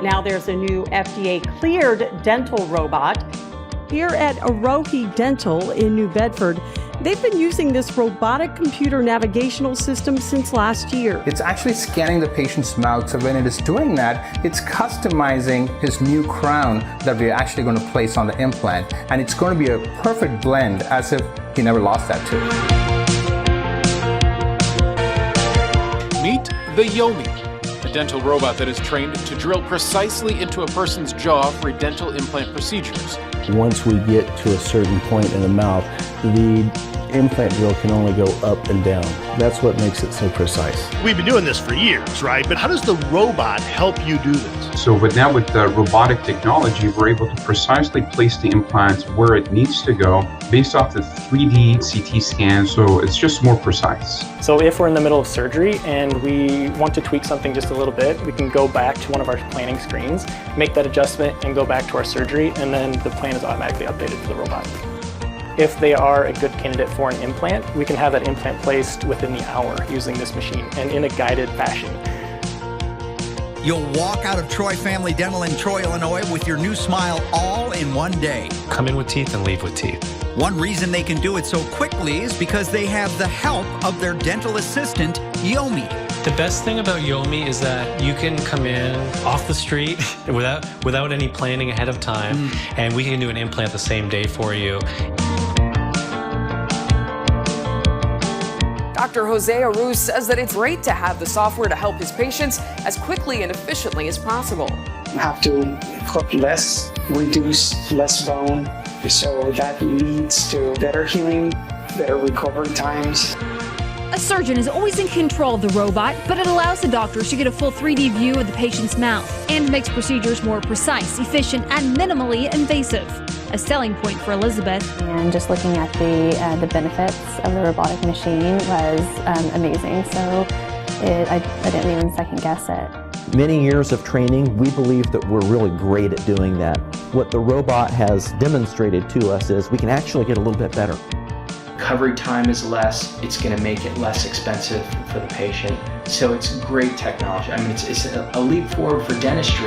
Now there's a new FDA-cleared dental robot. Here at Arohi Dental in New Bedford, they've been using this robotic computer navigational system since last year. It's actually scanning the patient's mouth, so when it is doing that, it's customizing his new crown that we're actually going to place on the implant, and it's going to be a perfect blend as if he never lost that tooth. Meet the Yomi, a dental robot that is trained to drill precisely into a person's jaw for dental implant procedures. Once we get to a certain point in the mouth, the implant drill can only go up and down. That's what makes it so precise. We've been doing this for years, right? But how does the robot help you do this? So with the robotic technology, we're able to precisely place the implant where it needs to go based off the 3D CT scan, so it's just more precise. So if we're in the middle of surgery and we want to tweak something just a little bit, we can go back to one of our planning screens, make that adjustment and go back to our surgery, and then the plan is automatically updated to the robot. If they are a good candidate for an implant, we can have that implant placed within the hour using this machine and in a guided fashion. You'll walk out of Troy Family Dental in Troy, Illinois with your new smile all in one day. Come in with teeth and leave with teeth. One reason they can do it so quickly is because they have the help of their dental assistant, Yomi. The best thing about Yomi is that you can come in off the street without any planning ahead of time, and we can do an implant the same day for you. Dr. Jose Aruz says that it's great to have the software to help his patients as quickly and efficiently as possible. You have to put less, reduce less bone, so that leads to better healing, better recovery times. A surgeon is always in control of the robot, but it allows the doctors to get a full 3D view of the patient's mouth and makes procedures more precise, efficient, and minimally invasive. A selling point for Elizabeth. And just looking at the benefits of the robotic machine was amazing. So I didn't even second guess it. Many years of training, we believe that we're really great at doing that. What the robot has demonstrated to us is we can actually get a little bit better. Recovery time is less, it's going to make it less expensive for the patient. So it's great technology. I mean, it's a leap forward for dentistry.